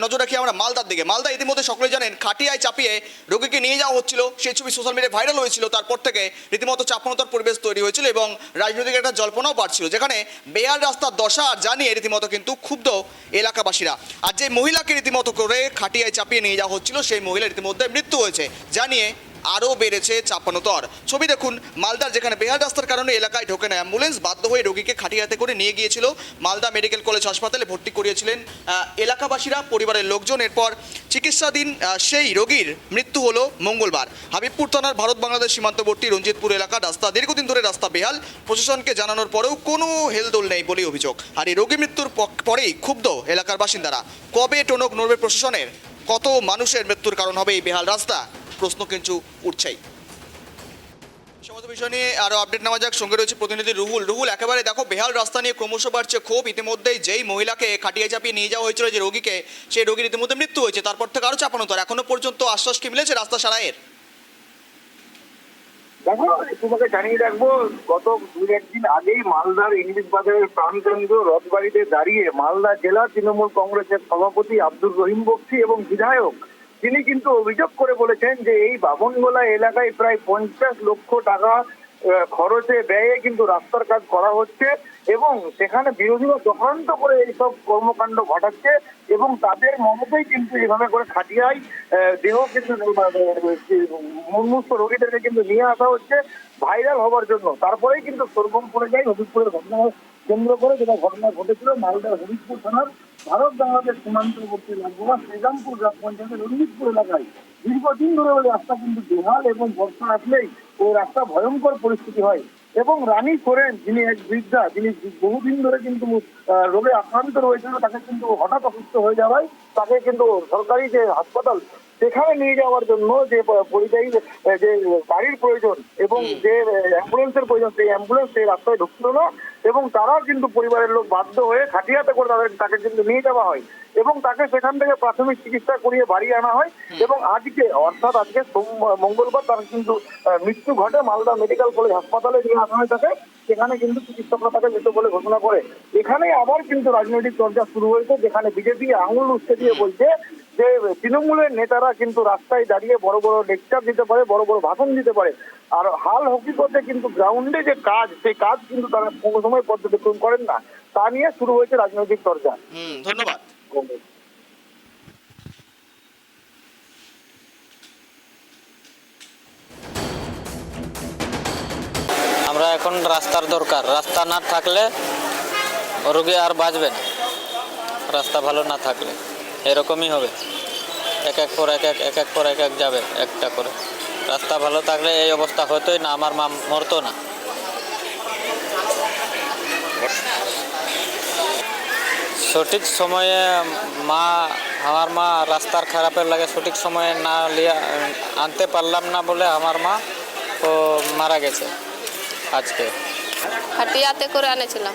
নজর রাখি আমরা মালদার দিকে। মালদা ইতিমধ্যে সকলে জানেন খাটিয়ায় চাপিয়ে রোগীকে নিয়ে যাওয়া হচ্ছিল, সেই ছবি সোশ্যাল মিডিয়ায় ভাইরাল হয়েছিল। তারপর থেকে রীতিমতো চাপানোতার পরিবেশ তৈরি হয়েছিল এবং রাজনৈতিক একটা জল্পনাও বাড়ছিল, যেখানে বেয়ার রাস্তার দশা জানিয়ে রীতিমতো কিন্তু ক্ষুব্ধ এলাকাবাসীরা। আর যে মহিলাকে রীতিমতো করে খাটিয়ায় চাপিয়ে নিয়ে যাওয়া হচ্ছিল, সেই মহিলা রীতিমধ্যে মৃত্যু হয়েছে জানিয়ে আরও বেড়েছে চাপানোতর। ছবি দেখুন মালদার, যেখানে বেহাল রাস্তার কারণে এলাকায় ঢোকে না অ্যাম্বুলেন্স, বাধ্য হয়ে রোগীকে খাটিয়াতে করে নিয়ে গিয়েছিল মালদা মেডিকেল কলেজ হাসপাতালে ভর্তি করিয়েছিলেন এলাকাবাসীরা, পরিবারের লোকজন। এরপর চিকিৎসাধীন সেই রোগীর মৃত্যু হলো মঙ্গলবার। হাবিবপুর থানার ভারত বাংলাদেশ সীমান্তবর্তী রঞ্জিতপুর এলাকার রাস্তা, দীর্ঘদিন ধরে রাস্তা বেহাল, প্রশাসনকে জানানোর পরেও কোনো হেলদোল নেই বলেই অভিযোগ। আর এই রোগী মৃত্যুর পরেই ক্ষুব্ধ এলাকার বাসিন্দারা। কবে টনক নড়বে প্রশাসনের? কত মানুষের মৃত্যুর কারণ হবে এই বেহাল রাস্তা? প্রশ্ন কিন্তু উঠছেই। সমস্ত বিষয় নিয়ে আরও আপডেট নেওয়া যাক। সঙ্গে রয়েছে প্রতিনিধি রুহুল। একেবারে দেখো, বেহাল রাস্তা নিয়ে ক্রমশ বাড়ছে ক্ষোভ। ইতিমধ্যেই যেই মহিলাকে খাটিয়ে চাপিয়ে নিয়ে যাওয়া হয়েছিল যে রোগীকে, সেই রোগীর ইতিমধ্যে মৃত্যু হয়েছে, তারপর থেকে আরও চাপানো। তার এখনো পর্যন্ত আশ্বাস কি মিলেছে রাস্তা সারাইয়ের? দেখো, তোমাকে জানিয়ে রাখবো, গত দুই একদিন আগেই মালদার ইংলিশ বাজারের প্রাণকেন্দ্র রথবাড়িতে দাঁড়িয়ে মালদা জেলা তৃণমূল কংগ্রেসের সভাপতি আব্দুর রহিম বক্সি এবং বিধায়ক, তিনি কিন্তু অভিযোগ করে বলেছেন যে এই বামনগোলা এলাকায় প্রায় 50 লক্ষ টাকা খরচে ব্যয়ে কিন্তু রাস্তার কাজ করা হচ্ছে এবং সেখানে বিরোধীরা চক্রান্ত করে এইসব কর্মকাণ্ড ঘটাচ্ছে এবং তাদের মমতেই কিন্তু এভাবে করে খাটিয়ায় দেহ কিন্তু মুমূর্ষু রোগীদেরকে কিন্তু নিয়ে আসা হচ্ছে ভাইরাল হবার জন্য। তারপরেই কিন্তু সরগম পড়ে যায় হবিবপুরের ঘটনা কেন্দ্র করে, যেটা ঘটনা ঘটেছিল মালদার হবিবপুর থানার ভারত বাংলাদেশ সীমান্তবর্তী লাগোয়া শ্রীরামপুর গ্রাম পঞ্চায়েতের রঞ্জিতপুর এলাকায়। দীর্ঘদিন ধরে ওই রাস্তা কিন্তু বেহাল এবং বর্ষা আসলেই ওই রাস্তা ভয়ঙ্কর পরিস্থিতি হয় এবং রানী সোরেন, যিনি এক বৃদ্ধা, যিনি বহুদিন ধরে কিন্তু রোগে আক্রান্ত রয়েছিল, তাকে কিন্তু হঠাৎ অসুস্থ হয়ে যাওয়ায় তাকে কিন্তু সরকারি যে হাসপাতাল সেখানে নিয়ে যাওয়ার জন্য যে পরিযায়ী যে গাড়ির প্রয়োজন এবং যে অ্যাম্বুলেন্সের প্রয়োজন, সেই অ্যাম্বুলেন্স সেই রাস্তায় ঢুকছিল না এবং তারা কিন্তু পরিবারের লোক বাধ্য হয়ে খাটিয়াতে করে তাকে কিন্তু নিয়ে যাওয়া হয় এবং তাকে সেখান থেকে প্রাথমিক চিকিৎসা করিয়ে বাড়ি আনা হয় এবং আজকে, অর্থাৎ আজকে মঙ্গলবার, তার কিন্তু মৃত্যু ঘটে। মালদা মেডিকেল কলেজ হাসপাতালে নিয়ে আসা হয় তাকে, সেখানে কিন্তু চিকিৎসকরা তাকে মৃত বলে ঘোষণা করে। এখানেই আবার কিন্তু রাজনৈতিক চর্চা শুরু হয়েছে, যেখানে বিজেপি আঙুল উঠতে দিয়ে বলছে যে তৃণমূলের নেতারা কিন্তু রাস্তায় দাঁড়িয়ে বড় বড় লেকচার দিতে পারে, বড় বড় ভাষণ দিতে পারে, আর হাল হকিকতে কিন্তু গ্রাউন্ডে যে কাজ, সেই কাজ কিন্তু তারা কোনো সময় পর্যবেক্ষণ করেন না। তা নিয়ে শুরু হয়েছে রাজনৈতিক চর্চা। ধন্যবাদ। আমরা এখন রাস্তার দরকার, রাস্তা না থাকলে রোগী আর বাঁচবে না। রাস্তা ভালো না থাকলে এরকমই হবে, এক এক পর এক যাবে একটা করে। রাস্তা ভালো থাকলে এই অবস্থা হতোই না, আমার মা মরতো না। সঠিক সময়ে আমার মা রাস্তার খারাপের লাগে সঠিক সময়ে না আনতে পারলাম না বলে আমার মা ও মারা গেছে আজকে। খাটিয়াতে করে আনেছিলাম।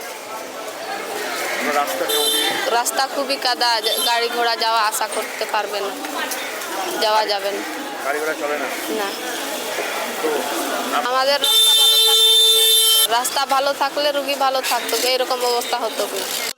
রাস্তা খুবই কাদা, গাড়ি ঘোড়া যাওয়া আসা করতে পারবে না, যাওয়া যাবে না, না। আমাদের রাস্তা ভালো থাকলে রুগী ভালো থাকতো, এরকম অবস্থা হতো না।